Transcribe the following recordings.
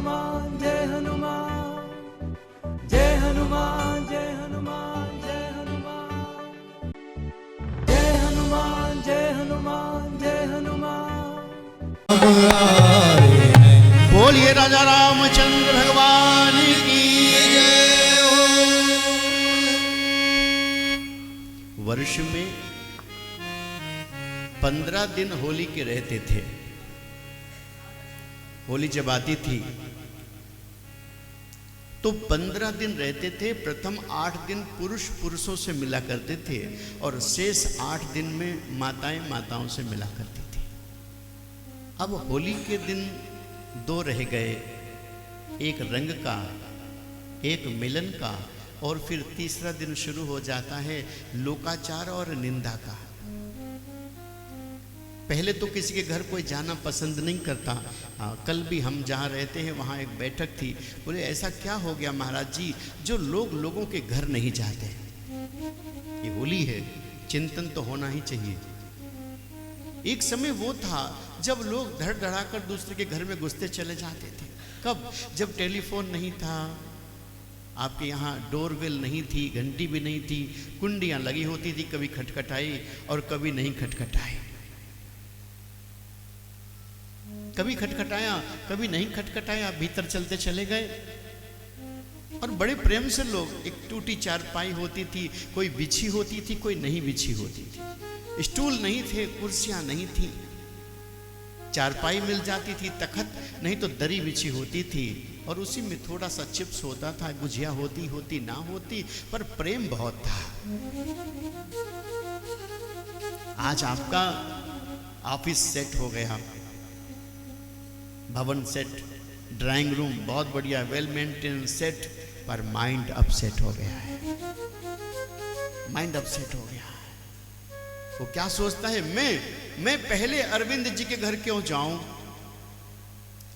हनुमान जय हनुमान जय हनुमान जय हनुमान जय हनुमान जय हनुमान जय हनुमान जय हनुमान। बोलिए राजा रामचंद्र भगवान की जय हो। वर्ष में 15 दिन होली के रहते थे। होली जब आती थी तो 15 दिन रहते थे। प्रथम 8 दिन पुरुषों से मिला करते थे और शेष 8 दिन में माताएं माताओं से मिला करती थी। अब होली के दिन 2 रह गए, एक रंग का, एक मिलन का, और फिर तीसरा दिन शुरू हो जाता है लोकाचार और निंदा का। पहले तो किसी के घर कोई जाना पसंद नहीं करता। कल भी हम जहाँ रहते हैं वहाँ एक बैठक थी। बोले ऐसा क्या हो गया महाराज जी जो लोगों के घर नहीं जाते? ये होली है, चिंतन तो होना ही चाहिए। एक समय वो था जब लोग धड़ धड़ाकर दूसरे के घर में घुसते चले जाते थे। कब? जब टेलीफोन नहीं था, आपके यहाँ डोरबेल नहीं थी, घंटी भी नहीं थी, कुंडियाँ लगी होती थी, कभी खटखटाई और कभी नहीं खटखटाई। कभी खटखटाया कभी नहीं खटखटाया, भीतर चलते चले गए। और बड़े प्रेम से लोग, एक टूटी चारपाई होती थी, कोई बिछी होती थी, कोई नहीं बिछी होती थी, स्टूल नहीं थे, कुर्सियां नहीं थी, चारपाई मिल जाती थी, तखत नहीं तो दरी बिछी होती थी, और उसी में थोड़ा सा चिप्स होता था, गुजिया होती ना होती, पर प्रेम बहुत था। आज आपका ऑफिस सेट हो गया, भवन सेट, ड्राइंग रूम बहुत बढ़िया, वेल मेंटेन सेट, पर माइंड अपसेट हो गया है। माइंड अपसेट हो गया है। वो क्या सोचता है, मैं पहले अरविंद जी के घर क्यों जाऊं,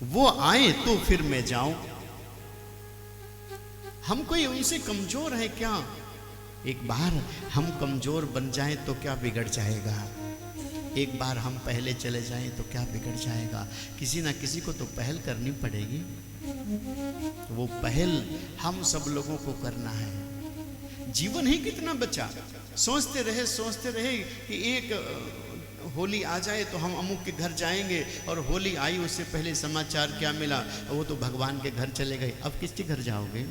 वो आए तो फिर मैं जाऊं। हम कोई उनसे कमजोर है क्या? एक बार हम कमजोर बन जाएं तो क्या बिगड़ जाएगा? एक बार हम पहले चले जाएं तो क्या बिगड़ जाएगा? किसी ना किसी को तो पहल करनी पड़ेगी। वो पहल हम सब लोगों को करना है। जीवन ही कितना बचा, सोचते रहे कि एक होली आ जाए तो हम अमुक के घर जाएंगे, और होली आई उससे पहले समाचार क्या मिला, वो तो भगवान के घर चले गए। अब किसके घर जाओगे?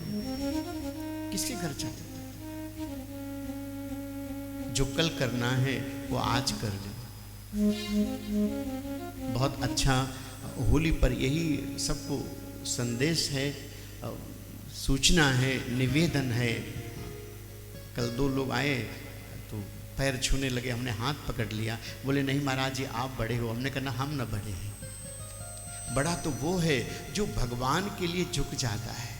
किसके घर जाओगे? जो कल करना है वो आज कर ले। बहुत अच्छा होली पर यही सबको संदेश है, सूचना है, निवेदन है। कल 2 लोग आए तो पैर छूने लगे, हमने हाथ पकड़ लिया, बोले नहीं महाराज जी आप बड़े हो। हमने कहा हम न बड़े हैं। बड़ा तो वो है जो भगवान के लिए झुक जाता है।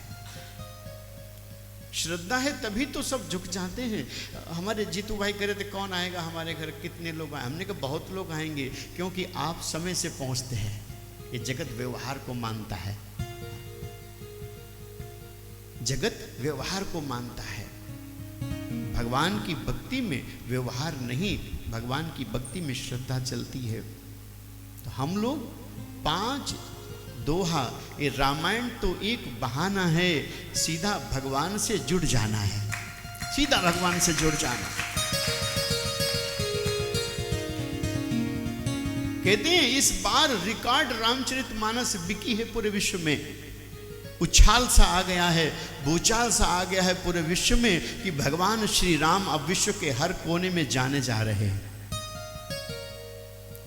श्रद्धा है तभी तो सब झुक जाते हैं। हमारे जीतू भाई कह रहे थे कौन आएगा हमारे घर, कितने लोग आए? हमने कहा बहुत लोग आएंगे, क्योंकि आप समय से पहुंचते हैं। ये जगत व्यवहार को मानता है, जगत व्यवहार को मानता है। भगवान की भक्ति में व्यवहार नहीं, भगवान की भक्ति में श्रद्धा चलती है। तो हम लोग 5 दोहा, ये रामायण तो एक बहाना है, सीधा भगवान से जुड़ जाना है, सीधा भगवान से जुड़ जाना। कहते हैं इस बार रिकॉर्ड रामचरितमानस बिकी है पूरे विश्व में। उछाल सा आ गया है, भूचाल सा आ गया है पूरे विश्व में कि भगवान श्री राम अब विश्व के हर कोने में जाने जा रहे हैं।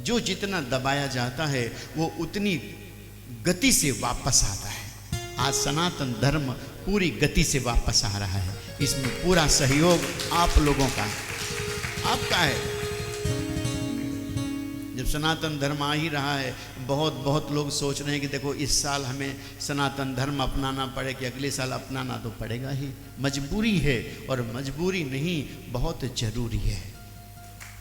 जो जितना दबाया जाता है वो उतनी गति से वापस आता है। आज सनातन धर्म पूरी गति से वापस आ रहा है। इसमें पूरा सहयोग आप लोगों का है, आपका है। जब सनातन धर्म आ ही रहा है, बहुत लोग सोच रहे हैं कि देखो इस साल हमें सनातन धर्म अपनाना पड़े कि अगले साल अपनाना तो पड़ेगा ही। मजबूरी है, और मजबूरी नहीं बहुत जरूरी है।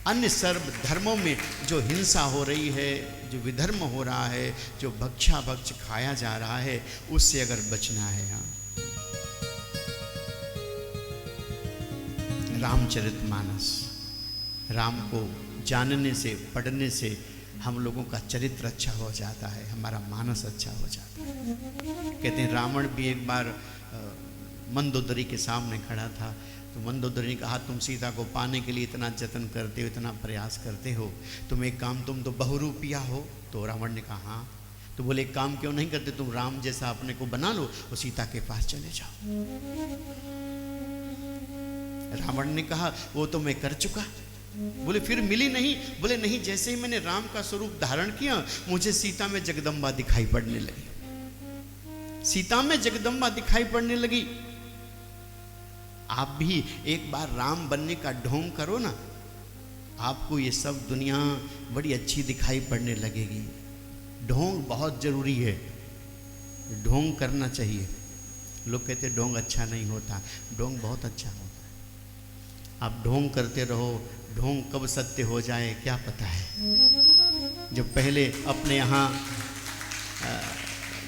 अन्य सर्व धर्मों में जो हिंसा हो रही है, जो विधर्म हो रहा है, जो भक्ष खाया जा रहा है, उससे अगर बचना है, रामचरितमानस, राम को जानने से, पढ़ने से, हम लोगों का चरित्र अच्छा हो जाता है, हमारा मानस अच्छा हो जाता है। कहते हैं रावण भी एक बार मंदोदरी के सामने खड़ा था, तो मंदोदरी ने कहा तुम सीता को पाने के लिए इतना जतन करते हो, इतना प्रयास करते हो, तुम एक काम, तुम तो बहुरूपिया हो। तो रावण ने कहा हाँ। तो बोले एक काम क्यों नहीं करते, तुम राम जैसा अपने को बना लो और सीता के पास चले जाओ। रावण ने कहा वो तो मैं कर चुका। बोले फिर मिली नहीं? बोले नहीं, जैसे ही मैंने राम का स्वरूप धारण किया मुझे सीता में जगदम्बा दिखाई पड़ने लगी, सीता में जगदम्बा दिखाई पड़ने लगी। आप भी एक बार राम बनने का ढोंग करो ना, आपको ये सब दुनिया बड़ी अच्छी दिखाई पड़ने लगेगी। ढोंग बहुत जरूरी है, ढोंग करना चाहिए। लोग कहते ढोंग अच्छा नहीं होता, ढोंग बहुत अच्छा होता है। आप ढोंग करते रहो, ढोंग कब सत्य हो जाए क्या पता है। जब पहले अपने यहाँ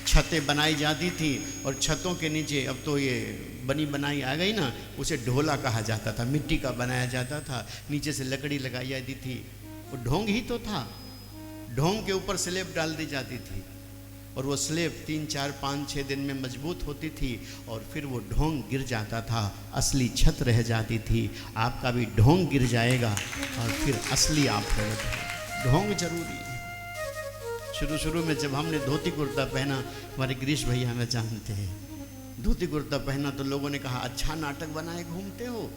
छतें बनाई जाती थी और छतों के नीचे, अब तो ये बनी बनाई आ गई ना, उसे ढोला कहा जाता था, मिट्टी का बनाया जाता था, नीचे से लकड़ी लगाई जाती थी, वो ढोंग ही तो था। ढोंग के ऊपर स्लेब डाल दी जाती थी और वो स्लेब 3, 4, 5, 6 दिन में मजबूत होती थी और फिर वो ढोंग गिर जाता था, असली छत रह जाती थी। आपका भी ढोंग गिर जाएगा और फिर असली आप हो। ढोंग जरूरी है। शुरू में जब हमने धोती कुर्ता पहना, हमारे गिरीश भैया हमें जानते हैं, धोती कुर्ता पहना तो लोगों ने कहा अच्छा नाटक बनाए घूमते हो।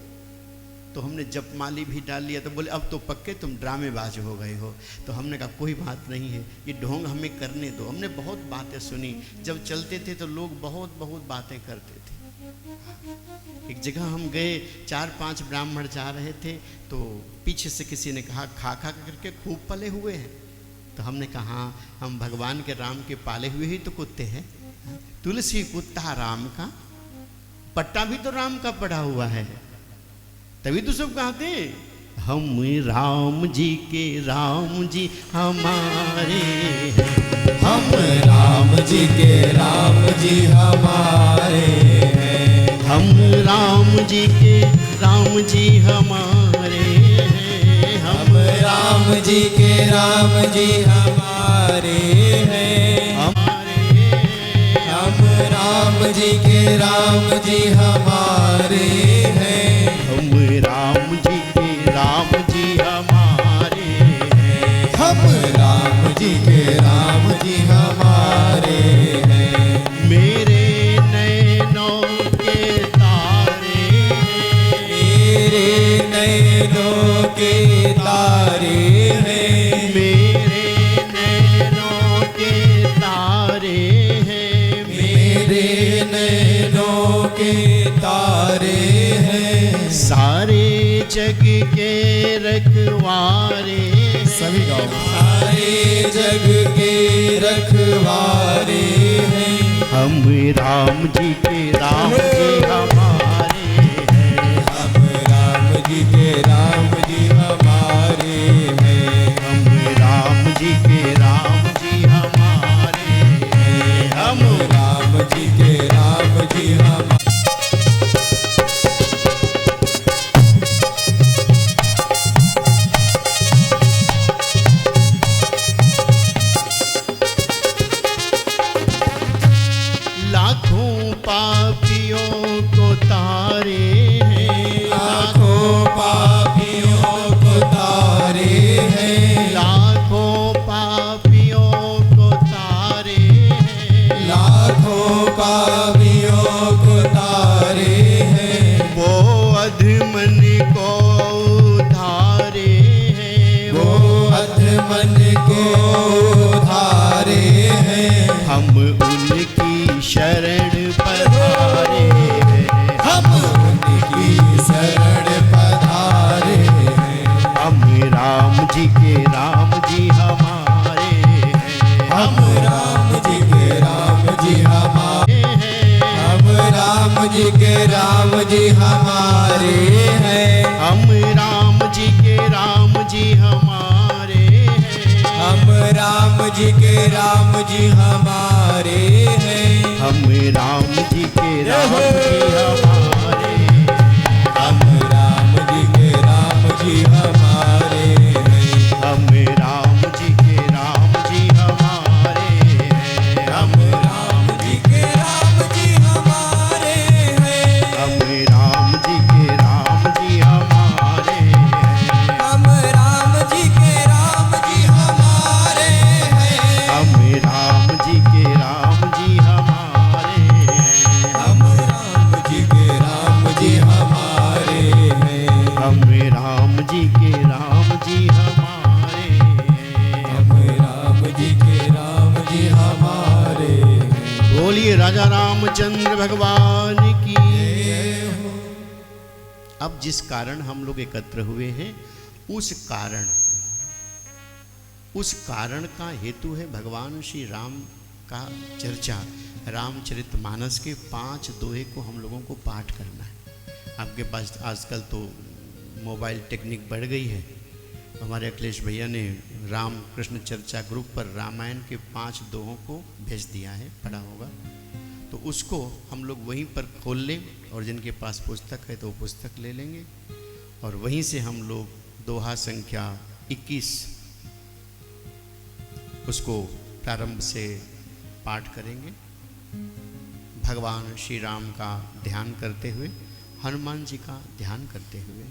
तो हमने जपमाली भी डाल लिया, तो बोले अब तो पक्के तुम ड्रामेबाज हो गए हो। तो हमने कहा कोई बात नहीं है, ये ढोंग हमें करने दो। हमने बहुत बातें सुनी, जब चलते थे तो लोग बहुत बातें करते थे। एक जगह हम गए, 4-5 ब्राह्मण जा रहे थे, तो पीछे से किसी ने कहा खा करके खूब पले हुए हैं। तो हमने कहा हम भगवान के राम के पाले हुए ही तो कुत्ते हैं। तुलसी कुत्ता राम का, पट्टा भी तो राम का पड़ा हुआ है, तभी तो सब कहते हैं हम राम जी के राम जी हमारे हैं, हम राम जी के राम जी हमारे हैं, हम राम जी के राम जी हमारे हैं, हम राम जी के राम जी हमारे हैं, हम राम जी के राम जी हमारे हैं, हम राम जी के राम जी हमारे हैं, हम राम जी के राम जी हमारे हैं। मेरे नैनों के तारे, मेरे नैनों के तारे हैं, मेरे नैनों के तारे हैं, मेरे नैनों के तारे हैं, सारे जग के रखवारे, सभी गाओ, सारे जग के रखवारे हैं, हम राम जी के राम जी हमारे हैं, हम राम जी के राम जी हमारे हैं, हम राम जी के राम जी हमारे हैं, हम राम जी के राम जी हमारे। लाखों पापियों को तारे हैं, लाखों पापियों को तारे हैं, लाखों पापियों को तारे हैं, लाखों पापियों को तारे हैं, वो अधमन को उधारे हैं, वो अधमन को धारे हैं, हम उनकी शरण पधारे हैं, हम उनकी शरण पधारे हैं, हम राम जी के राम जी हमारे हैं, हम राम जी के राम जी हमारे हैं, हम राम जी के राम जी हमारे हैं, हम राम जी के राम जी हमारे हैं, हम राम जी के राम जी हमारे हैं, हम राम जी के राम जी हमारे, हम राम जी के राम जी हमारे हैं, हम राम जी के बोलिए राजा रामचंद्र भगवान की। अब जिस कारण हम लोग एकत्र हुए हैं, उस कारण का हेतु है भगवान श्री राम का चर्चा। रामचरितमानस के 5 दोहे को हम लोगों को पाठ करना है। आपके पास आजकल तो मोबाइल टेक्निक बढ़ गई है। हमारे अखिलेश भैया ने राम कृष्ण चर्चा ग्रुप पर रामायण के 5 दोहों को भेज दिया है, पढ़ा होगा। तो उसको हम लोग वहीं पर खोल लें, और जिनके पास पुस्तक है तो वो पुस्तक ले लेंगे, और वहीं से हम लोग दोहा संख्या 21 उसको प्रारंभ से पाठ करेंगे। भगवान श्री राम का ध्यान करते हुए, हनुमान जी का ध्यान करते हुए।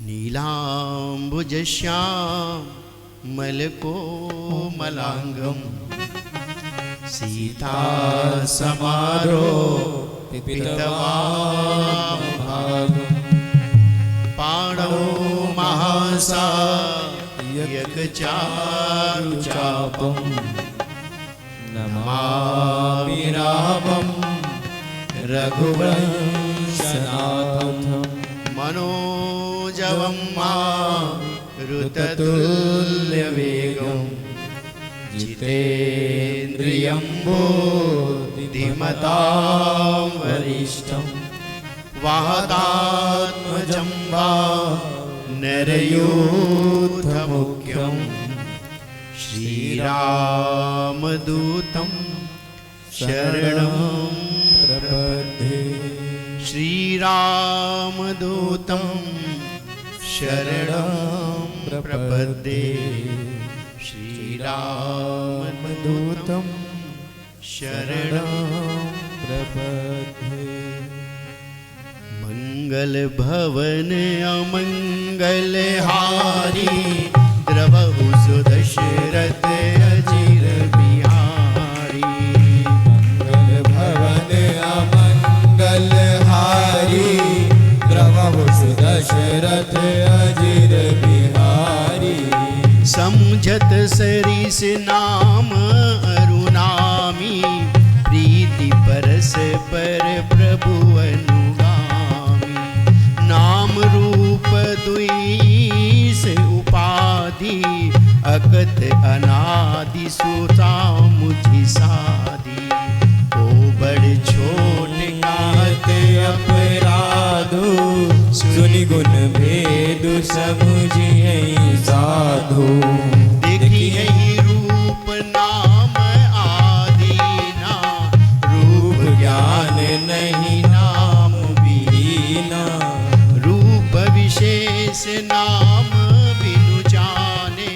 नीलांबुज श्यामल कोमलांगम सीता समारोह पितवामभागम पाणौ महासायक चारुचापम नमामि रामं रघुवंशनाथं मनोजवं मारुततुल्यवेगं जितेन्द्रियं बुद्धिमतां वरिष्ठं वातात्मजं नरयूथमुख्यं श्रीरामदूतं शरणं प्रपद्ये। श्रीरामदूतं शरणं प्रपद्ये। श्रीरामदूतं शरणं प्रपद्ये। मंगल भवन अमंगलहारी द्रवहु सुदशरथ अजिर बिहारी। मंगल भवन अमंगलहारी द्रवहु सुदशरथ अजिर बिहारी। समझत सरिस नाम अरुणामी प्रीति परस पर प्रभु अनुगामी। नाम रूप दुई से उपाधि अकत अनादि सुता मुझि साधी। ओ बड़ छोट नाथ अपराधो सुनि गुण भेदु समुझिए साधु। देखिए रूप नाम आदीना रूप ज्ञान नहीं नाम बीना। रूप विशेष नाम बिनु जाने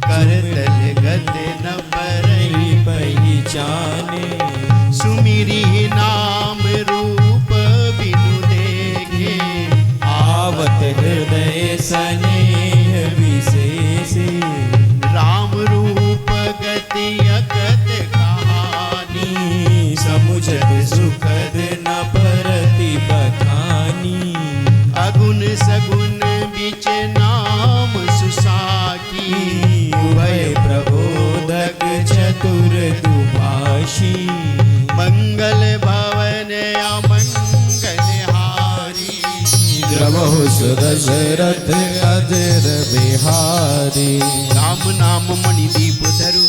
करतल गत न परहि पहचाने। सुमिरी नाम रूप बिनु देखे आवत हृदय स्नेह विशेष। राम रूप गति अकत कहानी समुझत सुखद न परति बखानी। अगुण सगुण बिच नाम सुसाकी उभय प्रबोधक चतुर दुभाषी। मंगल भवन अमंगलहारी द्रवहु सुदशरथ अजिर बिहारी। राम नाम मणिदीप धरु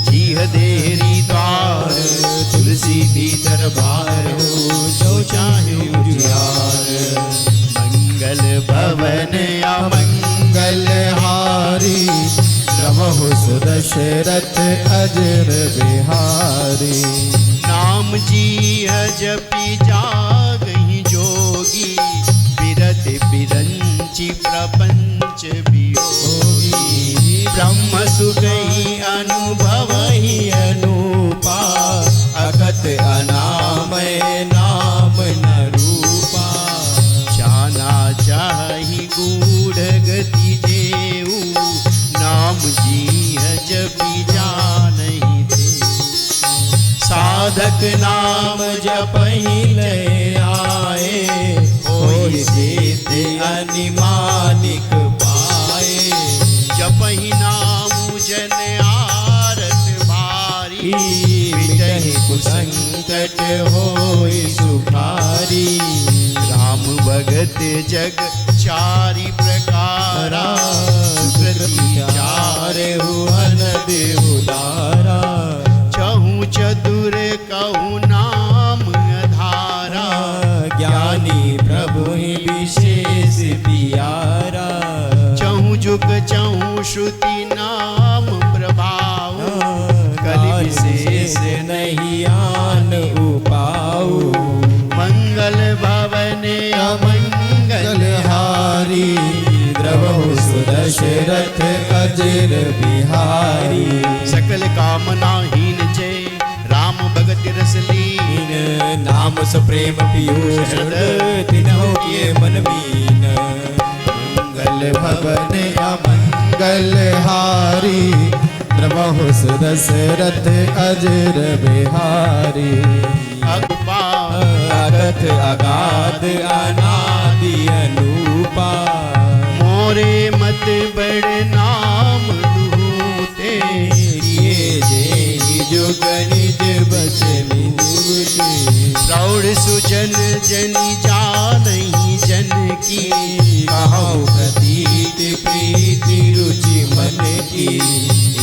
जीह देहरी द्वार। तुलसी भीतर बारो जो चाहे उजियार। मंगल भवन अमंगलहारी द्रवहु सुदशरथ अजिर बिहारी। नाम जी जपि जागहि जोगी बिरत बिरंचि प्रपंच वियोगी। ब्रह्म सुगई अनुभवहि अनूपा अकत अनामय नाम न रूपा। जाना चाहि गूढ़ गति जेऊ नाम जी जपि जानहि देऊ। साधक नाम जपहि लय आए होय जेते अनिमानिक पाए। जपहि नाम जन संकट होई सुखारी। राम भगत जग चारि प्रकारा, सुकृति चार हुअन देवदारा। चहु चतुर कहु नाम अधारा, ज्ञानी प्रभु ही विशेष पियारा। चहु जुग चहु श्रुति नाम प्रभाव, कलि विशेष नहीं आन उपाऊ। मंगल भवन अमंगल हारी, द्रवहु सुदशरथ अजर बिहारी। सकल कामनाहीन जय राम भगत रस लीन, नाम सप्रेम पीयूष तिन्हों किए मन मीन। मंगल भवन अमंगल हारी, द्रवहु सुदशरथ अजर बिहारी। अगथ अगाध अनादि अनूपा, मोरे मत बड़ नाम दूते। ये जे जुग निज बचनी बूते। प्रौढ़ सुजन जनि जानहि जन की, कहु प्रतीत प्रीति रुचि मन की।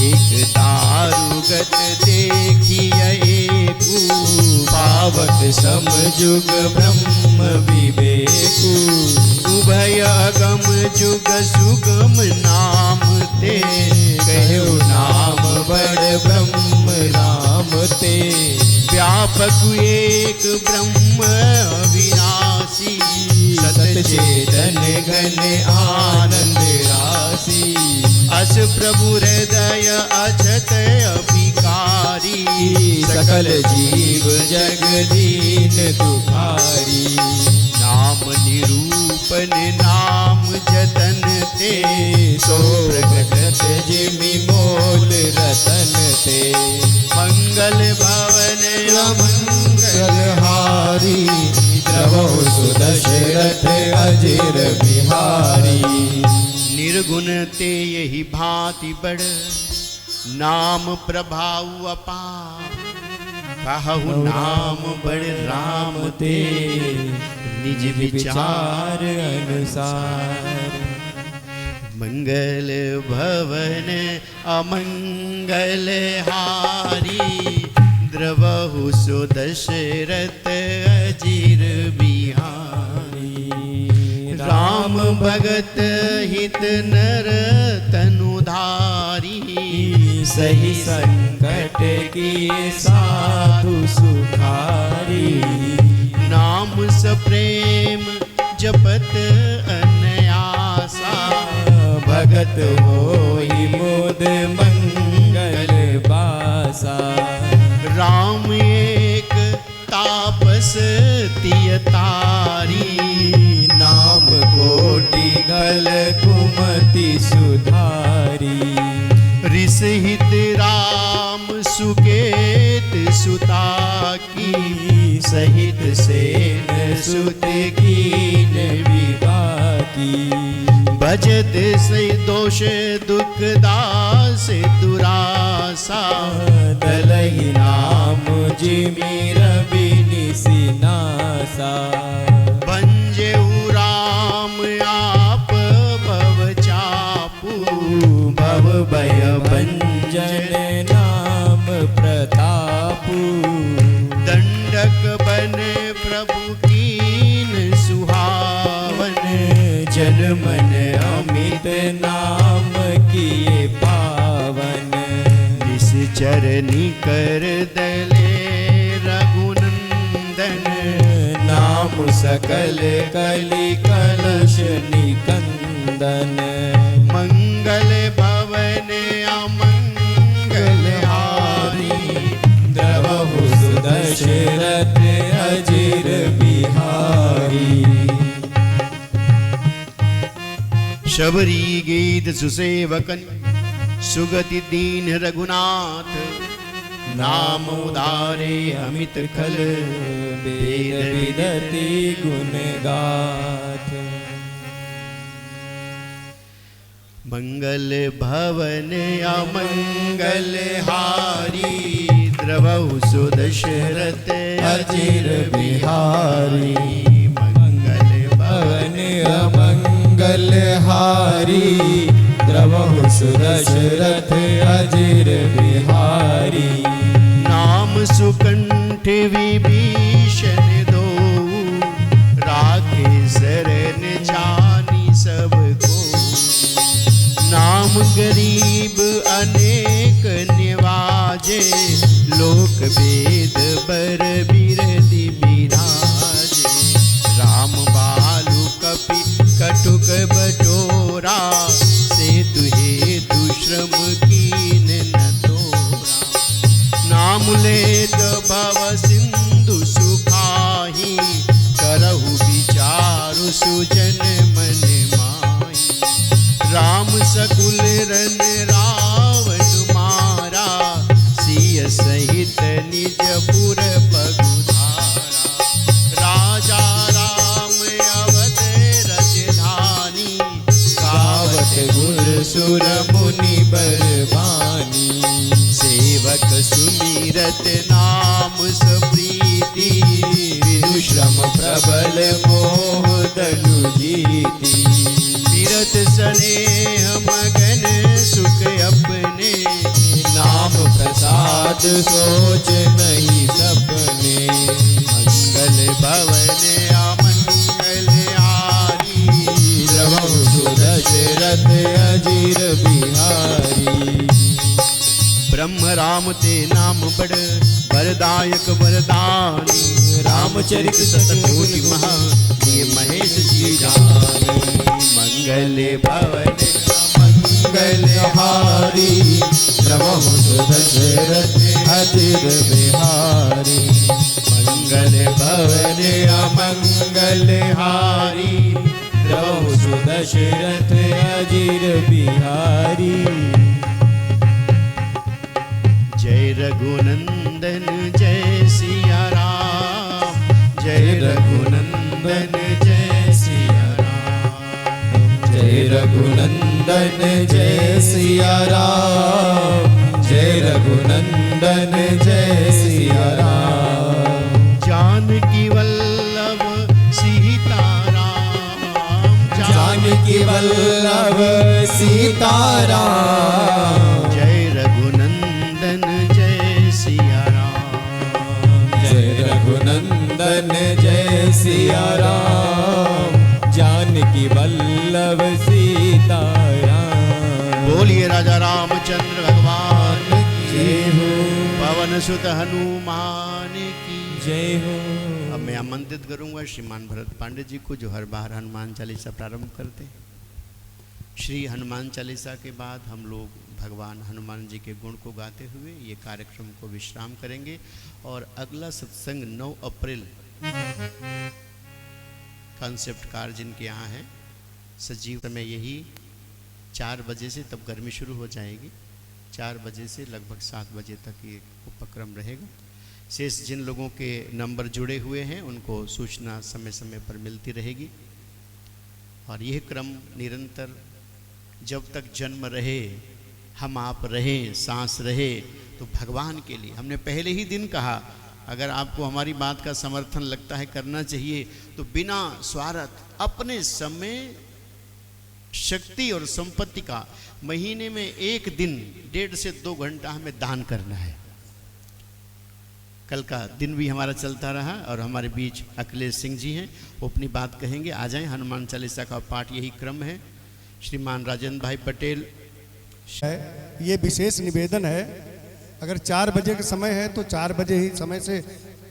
एक दारुगत देखिए एकू, पावक सम जुग ब्रह्म विवेकु। उभय अगम जुग सुगम नाम ते, कहो नाम बड़ ब्रह्म राम ते। व्यापक एक ब्रह्म अविनाशी, सत चेतन घन आनंद राशि। अस प्रभु हृदय अछत अभिकारी, सकल जीव जग दीन दुखारी। नाम निरूपण नाम जतन ते, सो प्रकटत जिमि मोल रतन ते। मंगल भवन मंगल हारी, द्रवहु सुदशरथ अजर बिहारी। निर्गुण ते यही भांति बड़, नाम प्रभाव अपार। कहु नाम बड़ राम ते, निज विचार अनुसार। मंगल भवन अमंगल हारी, द्रवहु सुदशरथ अजिर बिहारी। राम भगत हित नर तनुधारी, सही संकट की साधु सुखारी। नाम सप्रेम जपत अनयासा, भगत होई मोद मंगल बासा। राम एक तापस तियतारी, नाम कोटि गल कुमति सुधारी। ऋष हित राम सुकेत सुता की, सहित सेन सुत कीन विवाकी। भजत से दोष दुख दास दुरासा, दलहि नाम जिमि रवि निसिनासा। भंजेउ राम आप भव चापू, भव भय भंजन नाम प्रतापु। दंडक बन प्रभु कीन सुहावन, जन मन अमित नाम किए पावन। निश्चरनी कर दले रघुनंदन, नाम सकल कलि कलश निकंदन। मंगल भवन अमंगल हारी, द्रवहु सुदशरथ अजिर बिहारी। शबरी गीत सुसेवकन सुगति दीन रघुनाथ, नाम उदारे अमित खल वेद विदति गुण गाथ। मंगल भवन अमंगल हारी, द्रवहु सुदशरथ अजिर बिहारी। मंगल भवन अमंगल हारी, द्रवहु सुदशरथ अजिर बिहारी। नाम सुकंठ विभीषण दो, राखे शरण जानी सबको। नाम गरीब अनेक निवाजे, लोक वेद बर बिरधि बिराजे। राम बालु कपि कटुक बटोरा, सेतु हेतु श्रम कीन न तोरा। नाम लेत भव सिंधु सुखाही, करहु विचारु सुजन मन माही। राम सकुल रन रावण मारा, सिय सहित निज पुर पगुधारा। राजा राम अवध रजधानी, गावत गुर सुर मुनि बरबानी। सेवक सुमिरत नाम सप्रीति, विदुश्रम प्रबल मोह दनु जीति। तीरथ स्नेह मगन सुख अपने, नाम प्रसाद सोच नहीं सपने। मंगल भवन अमंगल हारी, द्रवहु सुदशरथ अजिर बिहारी। ब्रह्म राम ते नाम बड़ वरदायक वरदानी। रामचरित सतकोटि महा, ये महेश जी जानी। मंगल भवन मंगल हारी, द्रवहु सुदशरथ अजिर बिहारी। मंगल भवन अमंगल हारी, द्रवहु सुदशरथ अजिर बिहारी। जय रघुनंदन जय सिया राम, जय रघुनंदन जय सिया राम। जय रघुनंदन जय सिया राम, जय रघुनंदन जय सिया राम। जानकी वल्लभ सीता राम, जानकी वल्लभ सीता राम। जय रघुनंदन जय सिया राम। जय रघुनंदन जय सिया राम, जानकी वल्लभ सीता राम। बोलिए राजा रामचंद्र भगवान की जय हो, पवन सुत हनुमान की जय हो। अब मैं आमंत्रित करूंगा श्रीमान भरत पांडे जी को, जो हर बार हनुमान चालीसा प्रारंभ करते हैं। श्री हनुमान चालीसा के बाद हम लोग भगवान हनुमान जी के गुण को गाते हुए ये कार्यक्रम को विश्राम करेंगे। और अगला सत्संग 9 अप्रैल कॉन्सेप्ट कार जिनके यहाँ है, सजीव समय यही 4 बजे से, तब गर्मी शुरू हो जाएगी। 4 बजे से लगभग 7 बजे तक ये उपक्रम रहेगा। शेष जिन लोगों के नंबर जुड़े हुए हैं उनको सूचना समय समय पर मिलती रहेगी। और यह क्रम निरंतर जब तक जन्म रहे, हम आप रहें, सांस रहे, तो भगवान के लिए। हमने पहले ही दिन कहा, अगर आपको हमारी बात का समर्थन लगता है, करना चाहिए, तो बिना स्वार्थ अपने समय, शक्ति और संपत्ति का महीने में 1 दिन 1.5 से 2 घंटा हमें दान करना है। कल का दिन भी हमारा चलता रहा और हमारे बीच अखिलेश सिंह जी हैं, वो अपनी बात कहेंगे। आ जाएं, हनुमान चालीसा का पाठ यही क्रम है। श्रीमान राजेंद्र भाई पटेल। ये विशेष निवेदन है, अगर 4 बजे का समय है तो 4 बजे ही समय से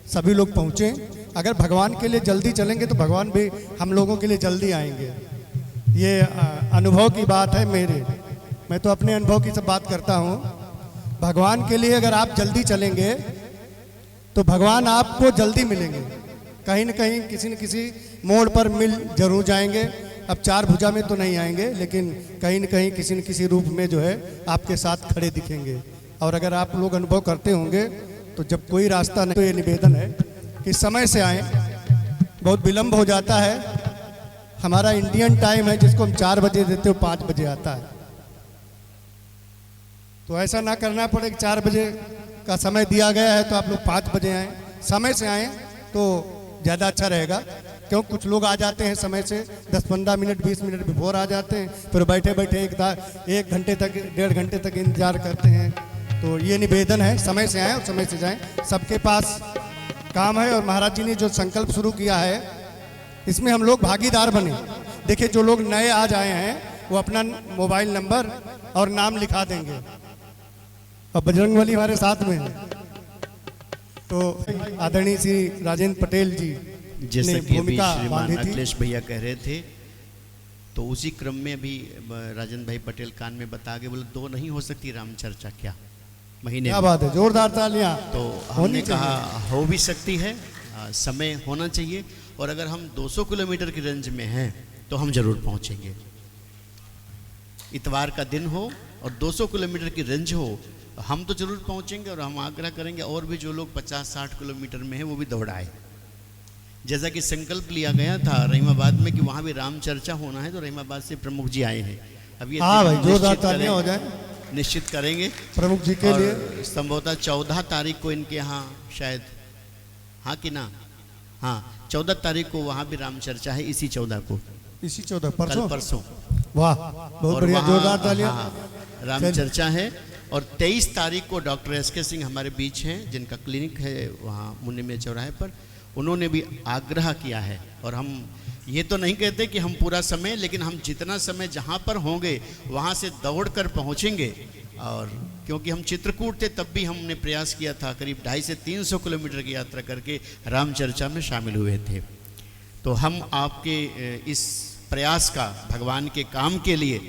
सभी लोग पहुँचें। अगर भगवान के लिए जल्दी चलेंगे तो भगवान भी हम लोगों के लिए जल्दी आएंगे। ये अनुभव की बात है मेरे, मैं तो अपने अनुभव की सब बात करता हूँ। भगवान के लिए अगर आप जल्दी चलेंगे तो भगवान आपको जल्दी मिलेंगे। कहीं न कहीं किसी न किसी मोड़ पर मिल जरूर जाएंगे। अब 4 भुजा में तो नहीं आएंगे, लेकिन कहीं न कहीं किसी न किसी रूप में जो है आपके साथ खड़े दिखेंगे। और अगर आप लोग अनुभव करते होंगे तो जब कोई रास्ता नहीं, तो ये निवेदन है कि समय से आएँ। बहुत विलम्ब हो जाता है। हमारा इंडियन टाइम है जिसको हम 4 बजे देते हो 5 बजे आता है। तो ऐसा ना करना पड़े कि 4 बजे का समय दिया गया है तो आप लोग 5 बजे आएँ, समय से आएँ तो ज़्यादा अच्छा रहेगा। क्यों कुछ लोग आ जाते हैं समय से 10-15 मिनट 20 मिनट बिफोर आ जाते हैं, फिर बैठे बैठे 1 घंटे तक 1.5 घंटे तक इंतजार करते हैं। तो ये निवेदन है, समय से आएँ और समय से जाएँ। सबके पास काम है और महाराज जी ने जो संकल्प शुरू किया है इसमें हम लोग भागीदार बने। देखिए जो लोग नए आज आए हैं वो अपना मोबाइल नंबर और नाम लिखा देंगे और बजरंगबली हमारे साथ में है। तो आदरणीय श्री राजेंद्र पटेल जी जैसा ने कि अभी भूमिका श्रीमान बांधी थी। अखिलेश भैया कह रहे थे, तो उसी क्रम में भी राजेंद्र भाई पटेल कान में बता के बोले 2 नहीं हो सकती राम चर्चा क्या महीने क्या में? बात है, जोरदार तालियां। तो हमने कहा हो भी सकती है, समय होना चाहिए, और अगर हम 200 किलोमीटर की रेंज में हैं तो हम जरूर पहुंचेंगे। इतवार का दिन हो और 200 किलोमीटर की रेंज हो, हम तो जरूर पहुंचेंगे। और हम आग्रह करेंगे और भी जो लोग 50-60 किलोमीटर में हैं वो भी दौड़ाए। जैसा कि संकल्प लिया गया था रहीमाबाद में कि वहाँ भी राम चर्चा होना है, तो रहीमाबाद से प्रमुख जी आए हैं। अब ये हाँ भाई, जोरदार निश्चित तालियां हो करें- जाए निश्चित करेंगे प्रमुख जी के और लिए। संभवतः 14 तारीख को इनके यहाँ शायद, हाँ कि ना, हाँ 14 तारीख को वहाँ भी राम चर्चा है, इसी 14 को, इसी 14 कल परसों। परसों। वाह बहुत और बढ़िया, वहाँ- जोरदार तालियां। हाँ, राम चर्चा है। और 23 तारीख को डॉक्टर SK सिंह हमारे बीच हैं, जिनका क्लिनिक है वहाँ मुन्नी में चौराहे पर। उन्होंने भी आग्रह किया है, और हम ये तो नहीं कहते कि हम पूरा समय, लेकिन हम जितना समय जहाँ पर होंगे वहाँ से दौड़ कर पहुँचेंगे। और क्योंकि हम चित्रकूट थे तब भी हमने प्रयास किया था, करीब 250 से 300 किलोमीटर की यात्रा करके राम चर्चा में शामिल हुए थे। तो हम आपके इस प्रयास का, भगवान के काम के लिए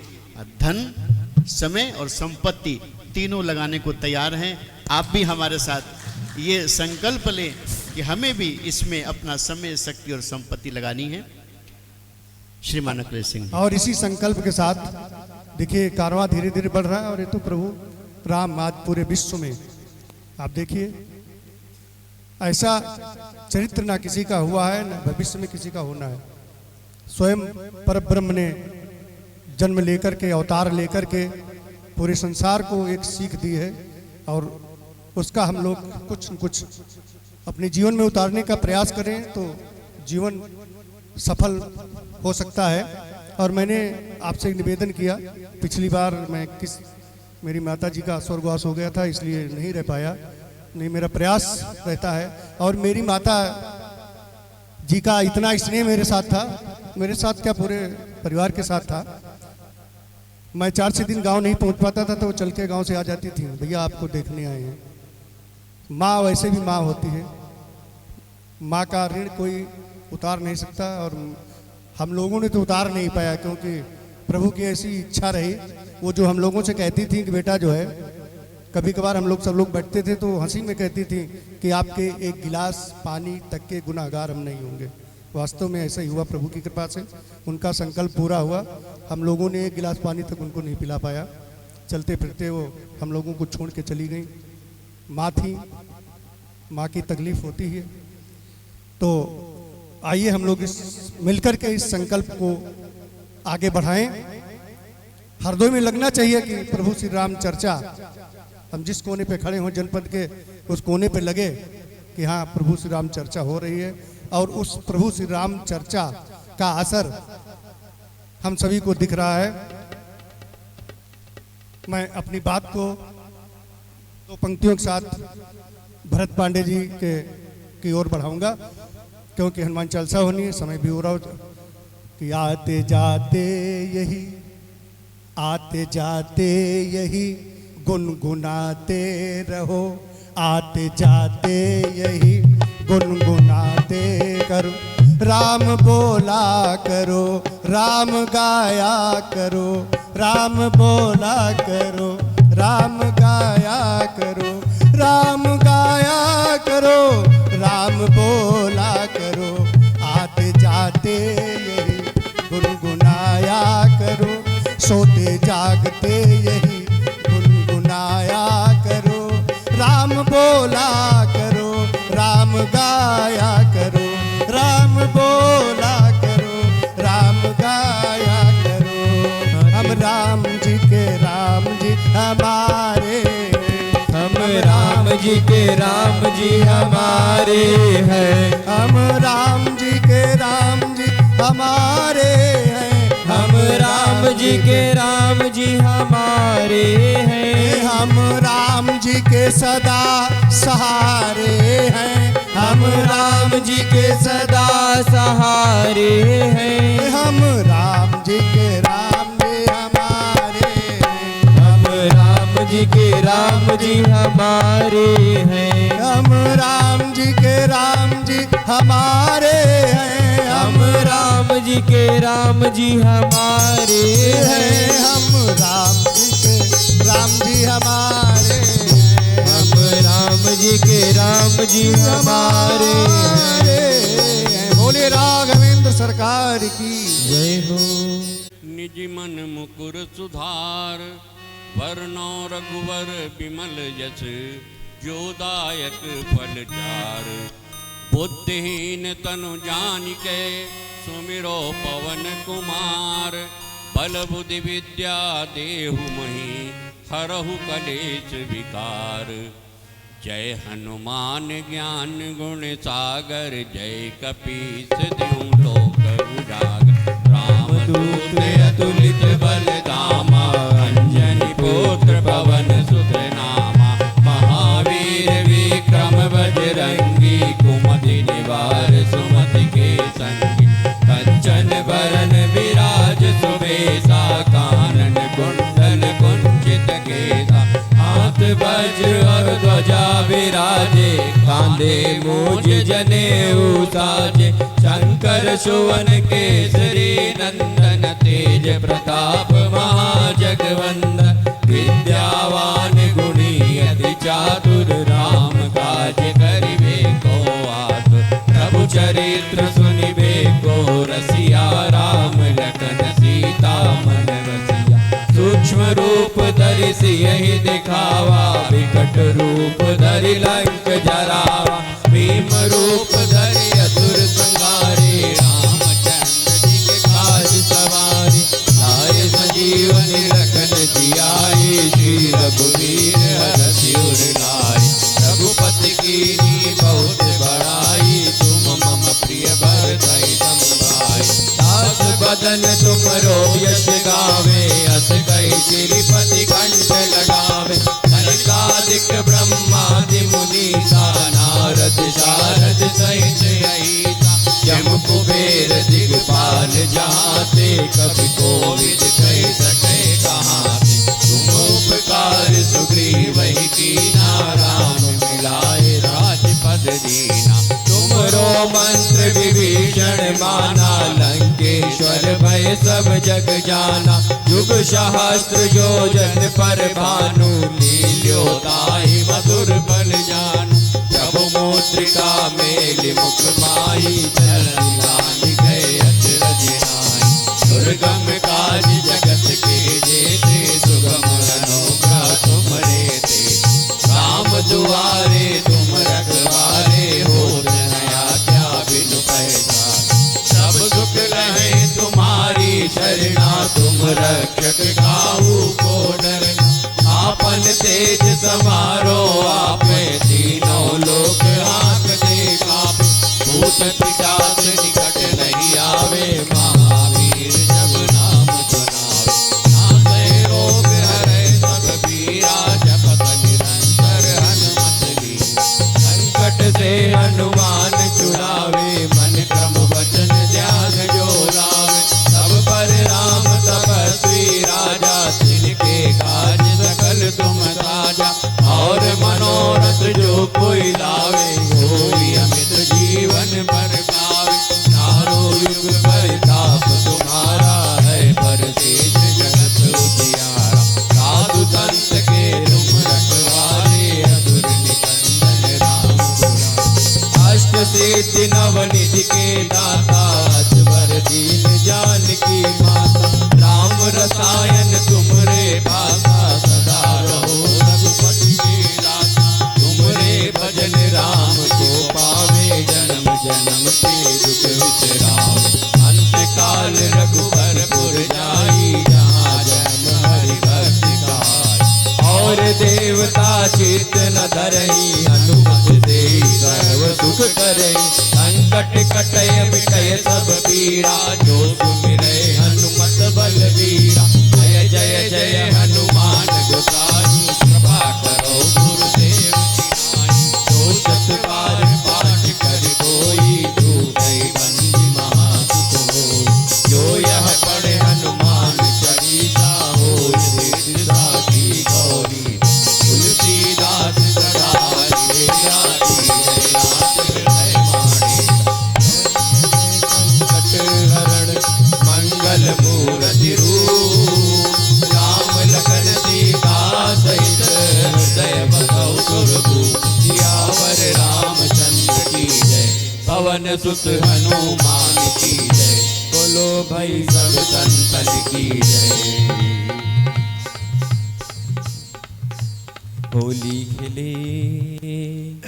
धन, समय और संपत्ति तीनों लगाने को तैयार हैं। आप भी हमारे साथ ये संकल्प लें कि हमें भी इसमें अपना समय, शक्ति और संपत्ति लगानी है। श्रीमान अखिलेश सिंह। और इसी संकल्प के साथ देखिए कारवां धीरे धीरे बढ़ रहा है, और ये तो प्रभु राम आज पूरे विश्व में आप देखिए ऐसा चरित्र ना किसी का हुआ है, ना भविष्य में किसी का होना है। स्वयं परब्रह्म ने जन्म लेकर के, अवतार लेकर के पूरे संसार को एक सीख दी है, और उसका हम लोग कुछ न कुछ अपने जीवन में उतारने का प्रयास करें तो जीवन सफल हो सकता है। और मैंने आपसे एक निवेदन किया, पिछली बार मेरी माता जी का स्वर्गवास हो गया था, इसलिए नहीं रह पाया। नहीं, मेरा प्रयास रहता है, और मेरी माता जी का इतना स्नेह मेरे साथ था, मेरे साथ क्या पूरे परिवार के साथ था। मैं 4-6 दिन गांव नहीं पहुंच पाता था तो वो चल के गाँव से आ जाती थी, भैया आपको देखने आए हैं। माँ वैसे भी माँ होती है, माँ का ऋण कोई उतार नहीं सकता, और हम लोगों ने तो उतार नहीं पाया, क्योंकि प्रभु की ऐसी इच्छा रही। वो जो हम लोगों से कहती थी कि बेटा जो है, कभी कभार हम लोग सब लोग बैठते थे तो हंसी में कहती थी कि आपके एक गिलास पानी तक के गुनाहगार हम नहीं होंगे। वास्तव में ऐसा ही हुआ, प्रभु की कृपा से उनका संकल्प पूरा हुआ। हम लोगों ने एक गिलास पानी तक उनको नहीं पिला पाया। चलते फिरते वो हम लोगों को छोड़ के चली गई। माँ थी, माँ की तकलीफ होती है। तो आइए हम लोग मिलकर के इस संकल्प को आगे बढ़ाएं। हृदय में लगना चाहिए कि प्रभु श्री राम चर्चा, हम जिस कोने पे खड़े हों जनपद के, उस कोने पे लगे कि हाँ प्रभु श्री राम चर्चा हो रही है, और उस प्रभु श्री राम चर्चा का असर हम सभी को दिख रहा है। मैं अपनी बात को 2 पंक्तियों के साथ भरत पांडे जी की ओर बढ़ाऊंगा, क्योंकि हनुमान चालीसा होनी है, समय भी हो रहा हो। कि आते जाते यही गुनगुनाते रहो, आते जाते यही गुनगुनाते करो, राम बोला करो, राम गाया करो, राम बोला करो, राम गाया करो, राम गाया करो, राम बोला करो, आते जाते यही गुनगुनाया करो, सोते जागते यही गुनगुनाया करो, राम बोला करो, राम गाया करो, राम बोला करो, राम गाया करो। हम राम जी के राम जी हमारे, हम राम जी के राम जी हमारे हैं। हम राम जी के राम जी हमारे हैं। हम राम जी के राम जी हमारे हैं। हम राम जी के सदा सहारे हैं। हम राम जी के सदा सहारे हैं। हम राम जी के राम जी हमारे हैं। हम राम जी के राम जी हमारे हैं। हम राम जी के राम जी हमारे हैं। हम राम जी के राम जी हमारे हैं। हम राम जी के राम जी हमारे हैं। हम राम जी के राम जी हमारे हैं। बोले राघवेंद्र सरकार की जय हो। निज मन मुकुर सुधार वर्णो रघुवर बिमल यश जोदायक फल चार। बुद्धिहीन तनु जानिके सुमिरो पवन कुमार। बल बुद्धि विद्या देहु मही हरहु कलेश विकार। जय हनुमान ज्ञान गुण सागर जय कपीस द्युं लोक उजागर। रामदूत अतुलित बल धामा अंजनी पुत्र पवन सुत नामा। महावीर विक्रम बजरंगी कुमति निवार सुमति के संगी। कंचन बरन विराज सुबेसा कानन कुंडल कुंचित केसा। हाथ वज्र और ध्वजा विराजे कांधे मूज जनेऊ साजे। शंकर सुवन केसरी नंदन तेज प्रताप महाजगवंदन। विद्यावान गुणी अति चातुर राम काज करिबे को आतुर। प्रभु चरित्र सुनिबे को रसिया राम लखन सीता मन बसिया। सूक्ष्म रूप धरि सियहि दिखावा विकट रूप धरि लंक जरावा। भीम रूप धरि असुर संहारे रामचंद्र जी के काज सवारे। लाए संजीवनी लखन जियाए श्री रघुवीर हरषि उर लाए। रघुपति कीन्ही बहुत बड़ाई तुम मम प्रिय भरतहि सम भाई। दास बदन तुमरो यश गावे अस कहि श्रीपति कंठ लगावे। सनकादिक ब्रह्मादि मुनीसा नारद शारद सहित अहिसा। यम कुबेर दिगपाल जहाते कवि कोविद कहि सके कहाते। तुम उपकार सुग्रीवहि कीना राम मिलाए राजपद दीना। तुमरो मंत्र विभीषण माना लंकेश्वर भय सब जग जाना। युग सहस्त्र योजन पर भानु लील्यो ताहि मधुर बल जानु। प्रभु मुद्रिका मेलि मुख माहि चरण लांघि गए अचरज नाहि। दुर्गम काज जगत के जेते सुगम अनुग्रह तुमरे ते। राम दुआरे तुम रखवारे होत न आज्ञा बिनु पैसारे। सब सुख लहे तुम्हारी शरणा तुम रक्षक काहू को डरना। आपन तेज समारो आपे तीनों लोक हांकते कापे। भूत पिशाच निकट और देवता चित्त न धरई, हनुमत से सर्व सुख करई। संकट कटय मिटय सब पीड़ा, जो सुमिरै हनुमत बलवीरा। जय जय जय हनुमान गोसाई, कृपा करो गुरुदेव की नाई। जो सतबार पाठ कर कोई, छूटै बंदी महासुख होई। जो यह पढ़े हनुमान चालीसा, होय सिद्धि साखी गौरी। तुलसीदास सदा हरे राती, जय नाथ हृदय माहे। संकट हरण मंगल मूर्ति रूप, राम लखन सीता सहित हृदय बसौ सुरभूप। सियावर रामचंद्र की जय, पवन सुत हनुमान की जय। बोलो भाई सब संतन की जय। होली खेले।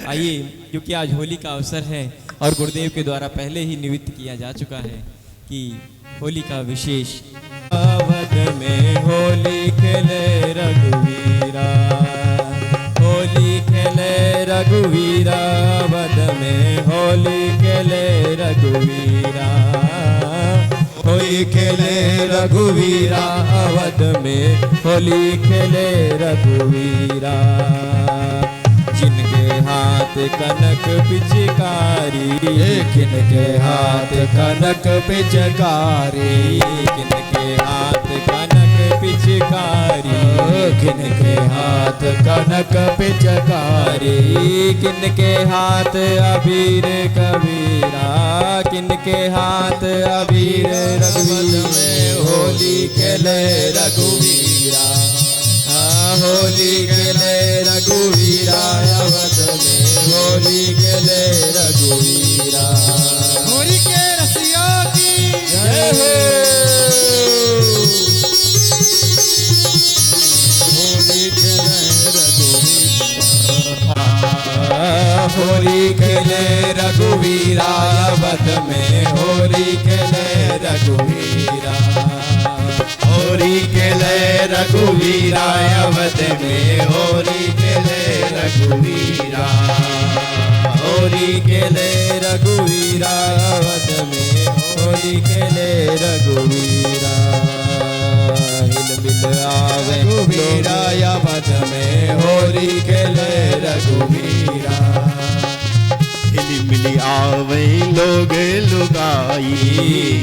आइए, क्योंकि आज होली का अवसर है और गुरुदेव के द्वारा पहले ही निमित्त किया जा चुका है कि होली का विशेष। अवध में होली खेले रघुवीरा, होली खेले रघुवीरा। अवध में होली खेले रघुवीरा, होली खेले रघुवीरा। अवध में होली खेले रघुवीरा। जिनके हाथ कनक पिचकारी, किनके हाथ कनक पिचकारी। किनके हाथ कनक पिचकारी, किनके हाथ कनक पिचकारी। किनके हाथ अबीर कबीरा, किनके हाथ अबीर रघुवीर में। होली खेले रघुवीरा, होली खेले रघुवीरा। अवध में होली खेले रघुवीरा। होली के रसिया की जय हो। होली खेले रघुवीरा, होली खेले रघुवीरा। अवध में होली खेले रघुवीरा, होली खेले रघुवीरा। अवध में होली खेले रघुवीरा, होली खेले रघुवीरा। अवध में होली खेले रघुवीरा। हिल मिल आवे रघुवीरा, अवध में होली खेले रघुवीरा। हिल मिली आवे लोग लुगाई,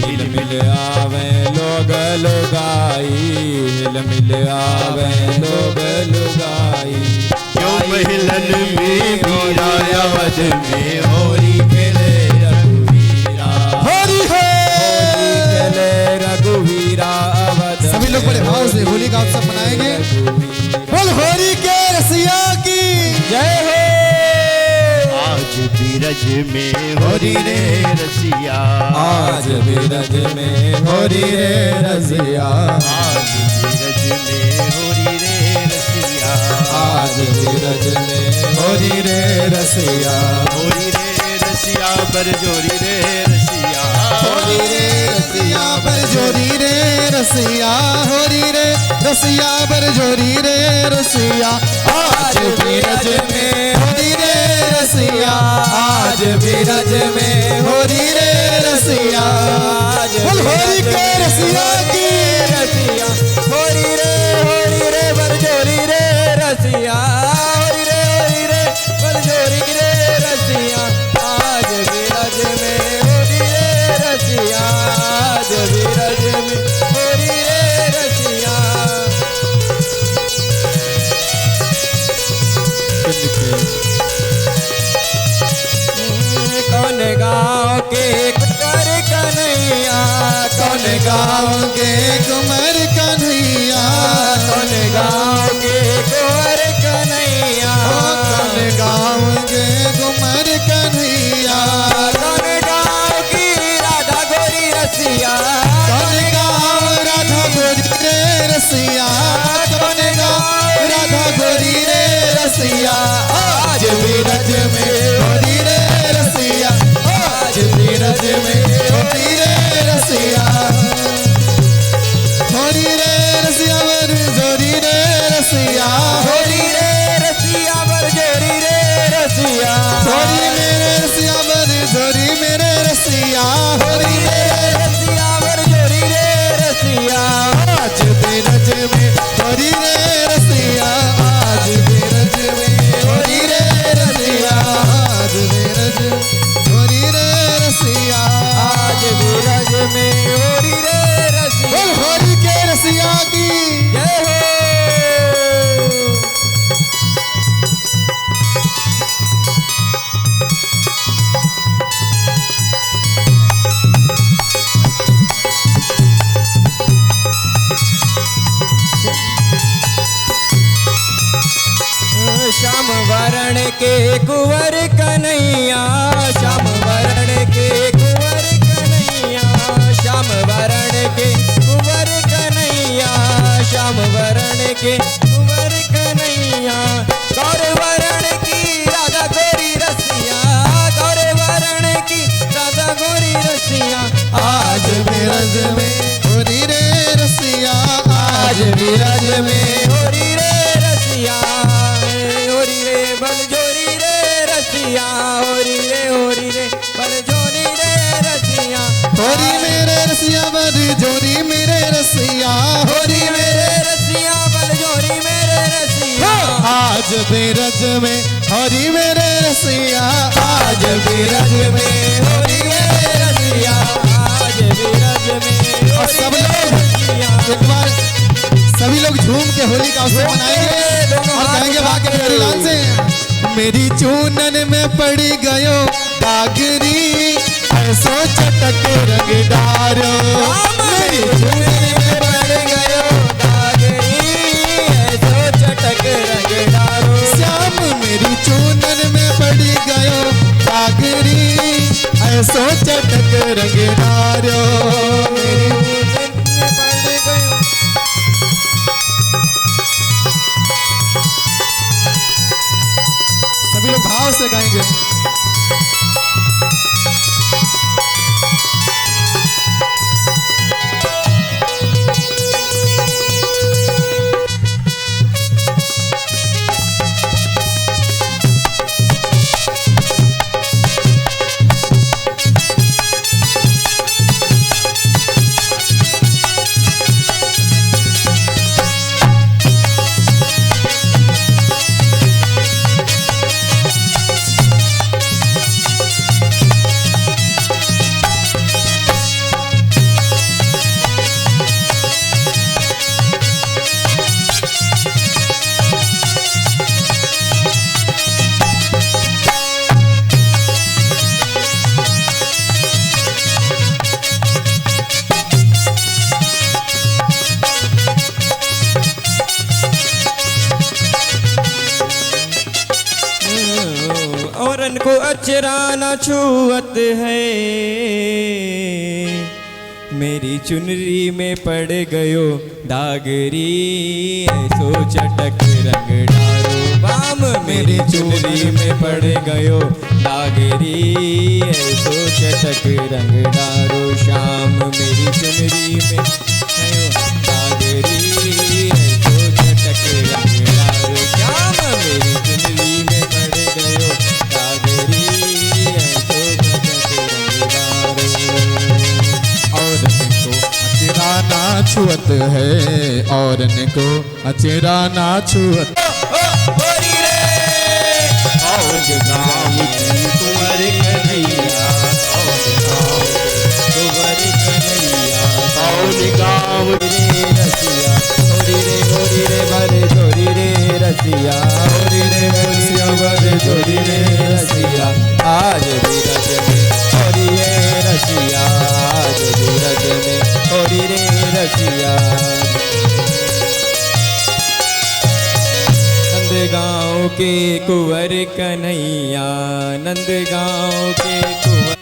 हिल मिल आवे लोग लुगाई। हिल मिल आवे लोग लुगाई। जो महिलन में मीरा। अवध में होली खेले रघुवीरा, होली है। होली खेले रघुवीरा। अवध सभी लोग बड़े भाव से होली का उत्सव मनाएंगे। बोल होली के रसिया की जय हो। आज बीरज में होरी रे रसिया, आज बीरज में होरी रे रसिया। आज बीरज में होरी रे रसिया। आज बीरज में होरी रे रसिया। होरी रे रसिया बरजोरी रे रसिया। होली रे रसिया बरजोरी रे रसिया। होली रे रसिया बरजोरी रे रसिया। आज बीरज में होरी रे रसिया। आज बीरज में होरी रे रसिया। बोल होली के रसिया की रसिया। होरी रे बरजोरी रे रसिया। होरी रे बरजोरी रे रसिया। आज बीरज में होरी रे रसिया। आज बीरज में होरी रे रसिया। कौन गाँव के कुंवर कन्हैया। कौन गाँव के कुंवर कन्हैया। कौन गाँव के कुंवर कन्हैया। कौन गाँव के कुंवर कन्हैया। कौन गाँव की राधा गोरी रसिया। कौन गाँव राधा गोरी रे रसिया। कौन गाँव राधा गोरी रे रसिया। आज बीरज में होली रे रसिया। आज बीरज में होली रे रसिया। होली रे रसिया बरजोरी रे रसिया। होली होरी मेरे रसिया बर जोरी मेरे रसिया होरी मेरे रसिया वर जोरी रे रसिया आज बेरज में होरी रे रसिया आज बेरज में होरी रे रसिया आज बेरज होरी रे रसिया आज विरज में होरी रे रसिया बोल होरी के रसिया की जय हो। श्याम वरण के कुंवर कन्हैया श्याम वरण के कुंवर कन्हैया श्याम वरण के कुंवर कन्हैया श्याम वरण के कुंवर कन्हैया गौर वरण की राधा गोरी रसिया गौर वरण की राधा गोरी रसिया आज बेरज में होरी रे रसिया आज बेरज में होरी रे रसिया होरी रे बल जोरी रे रसिया होरी रे बल जोरी रे रसिया होरी मेरे रसिया बर जोरी मेरे रसिया होरी मेरे रसिया बल जोरी मेरे रसिया आज बेरज में होरी मेरे रसिया आज बेरज में होरी मेरे रसिया आज विरज में और सब लोग एक बार सभी लोग झूम के होली का उत्सव मनाएंगे और कहेंगे वाके मेरी लाल से मेरी चूनन में पड़ी गयो डागरी ऐसो चटक रंग डारो मेरी चूनन में पड़ गयो दागरी ऐसो चटक रंग डारो श्याम मेरी चूनन में पड़ी गयो डागरी ऐसो चटक रंग डारो मेरी पड़ गयो सभी लोग भाव से गाएंगे औरन को अचरा न छुअत है मेरी चुनरी में पड़ गयो दागरी ऐसो चटक रंग डारो बाम मेरी चुनरी में पड़ गयो दागरी ऐसो चटक रंग डारो श्याम मेरी चुनरी में गयो दागरी ऐसो चटक रंग डारो श्याम मेरी चुनरी में पड़ गयो दागरी ऐसो चटक रंग डारो अचेरा ना छुअत है औरन को अचेरा ना छुअत होरी रे और गाँव की कुंवर कन्हैया कुंवर कन्हैया और गाँव रे रसिया होरी रे भरे जोरी रे रसिया होरी रे भरे जोरी रे रसिया आज भी रज में होरी रे रसिया आज भी रज में होरी रे रसिया नंदगांव के कुंवर कन्हैया नंदगांव के कुंवर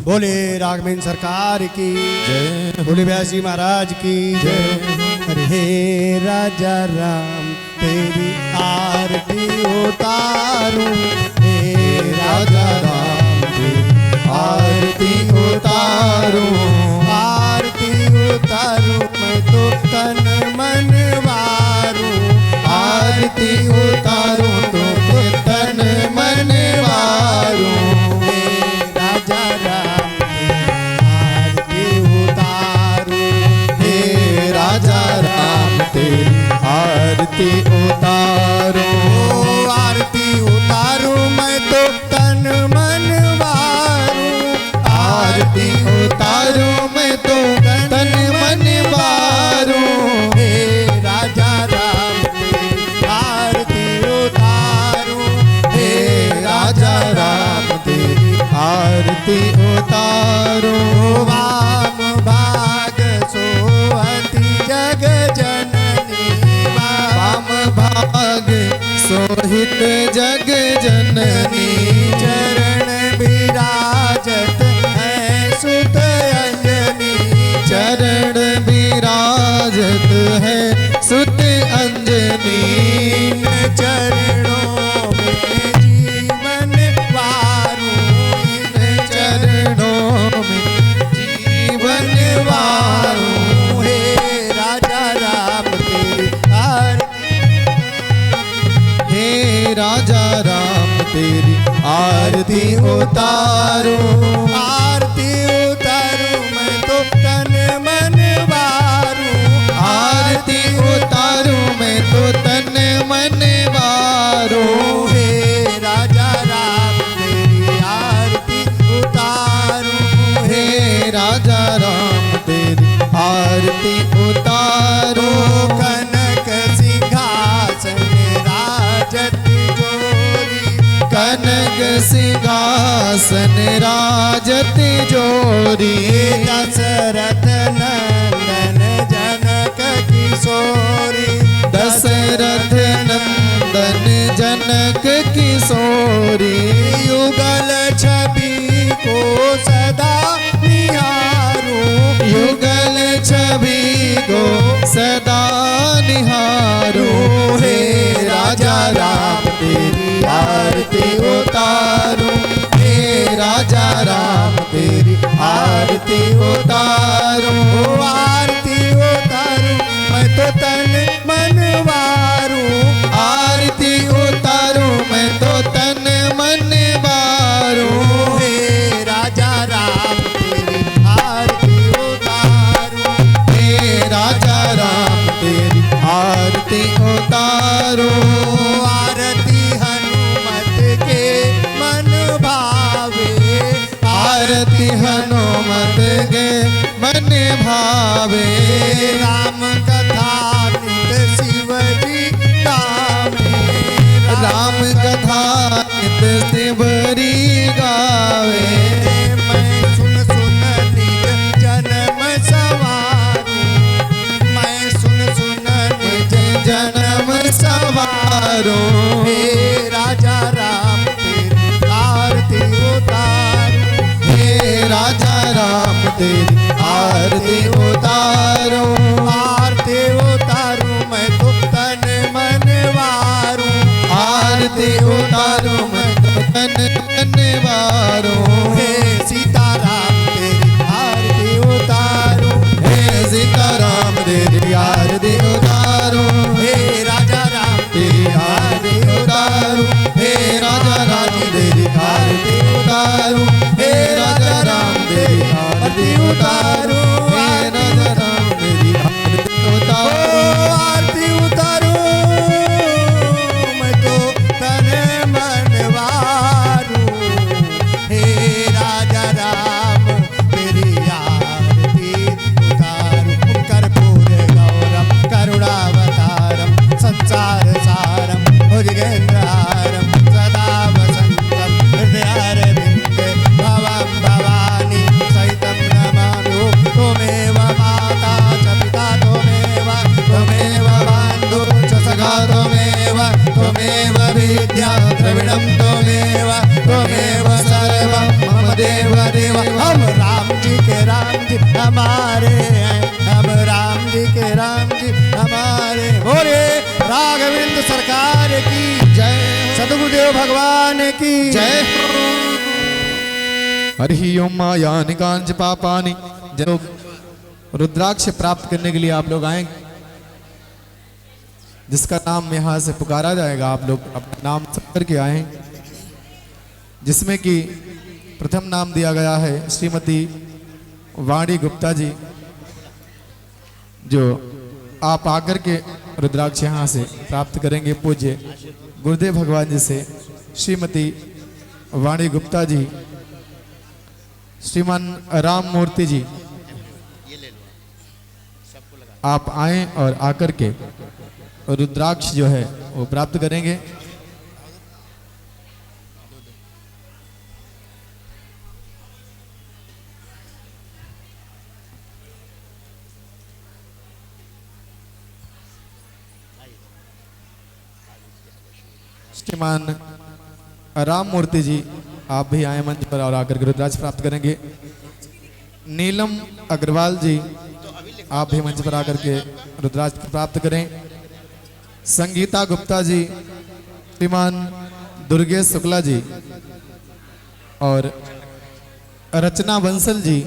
बोले राघवेंद्र सरकार की जय, बोले व्यास जी महाराज की जय। अरे हे राजा राम तेरी आरती उतारूं, हे राजा राम तेरी आरती उतारूं, आरती आरती उतारो आरती उतारूं मैं तो तन मन वारूं। आरती उतारो मैं तो तन मन वारूं। हे राजा राम तेरी आरती उतारूं। हे राजा राम तेरी आरती उतारो वाम भाग सोहती जग जननी। वाम भाग सोहित जग जननी। चरण विराजत है सुत अंजनी। चरण विराजत है सुत अंजनी। इन चरणों में जीवन वारूं। इन चरणों में जीवन वारूं। हे राजा राम तेरी आरती। हे राजा राम तेरी आरती उतारो आरती उतारूं मैं तो तन मन वारूं। आरती उतारो मैं तो तन मन वारो। हे राजा राम तेरी आरती उतारूं। हे राजा राम तेरी आरती उतारो कनक सिंहासन राजत जोरी। कनक सिंहासन राजत जोरी। दशरथ नंदन जनक किशोरी। दशरथ नंदन जनक किशोरी। युगल छवि को सदा निहारूं। युगल छवि को सदा निहारो। हे राजा राम तेरी आरती उतारो। हे राजा राम तेरी आरती उतारो आरती उतारूं मैं तो तन मन वारूं। आरती उतारो मैं तो तन मन वारो। हे राजा राम तेरी आरती उतारूं। हे राजा राम तेरी आरती उतारो आरती हनुमत के मन भावे। आरती हनुमत के मन भावे। राम कथा नित शिव जी गावे। राम कथा नित शिवरी गावे। मैं सुन सुन निज जन्म सवारूं। मैं सुन सुन निज जन्म सवारो। हे राजा राम तेरी आरती उतारूं। हे राजा राम तेरी आरती उतारो आरती उतारूं मैं तो तन मन वारूं। आरती उतारो मैं तो तन मन वारो। हे सीताराम तेरी आरती उतारूं। हे सीताराम तेरी आरती उतारो हे राजा राम तेरी आरती उतारो। हे राजा राम तेरी आरती उतारो। हे राजा राम तेरी आरती उतारो। हे राजा राम तेरी आरती उतारो। आरती उतारूं मैं तो तन मन वारूं। हे राजा राम तेरी आरती उतारूं। कर्पूर गौरम करुणावतारम संसार सारम भुजगेन्द्रहारम सदा वसंतम हृदयारविन्दे भवं भवानी सहितं नमामि। त्वमेव माता च पिता त्वमेव बन्धुः च सखा त्वमेव विद्या द्रविणं त्वमेव सर्वं मम देव देव। हम राम जी हमारे हैं। हम राम जी के राम जी हमारे। बोले राघवेंद्र सरकार की जय। सद्गुरुदेव भगवान की जय। हरि ओम मायानि कांच पापानि। जब रुद्राक्ष प्राप्त करने के लिए आप लोग आएंगे, जिसका नाम यहाँ से पुकारा जाएगा, आप लोग अपना नाम सब करके आए, जिसमें कि प्रथम नाम दिया गया है श्रीमती वाणी गुप्ता जी, जो आप आकर के रुद्राक्ष यहाँ से प्राप्त करेंगे पूज्य गुरुदेव भगवान जी से। श्रीमती वाणी गुप्ता जी, श्रीमान राम मूर्ति जी, आप आए और आकर के रुद्राक्ष जो है वो प्राप्त करेंगे। श्रीमान राम मूर्ति जी, आप भी आए मंच पर और आकर के रुद्राक्ष प्राप्त करेंगे। नीलम अग्रवाल जी, आप भी मंच पर आकर के रुद्राक्ष प्राप्त करें। संगीता गुप्ता जी, श्रीमान दुर्गेश शुक्ला जी और रचना बंसल जी,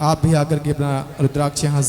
आप भी आकर के अपना रुद्राक्ष यहाँ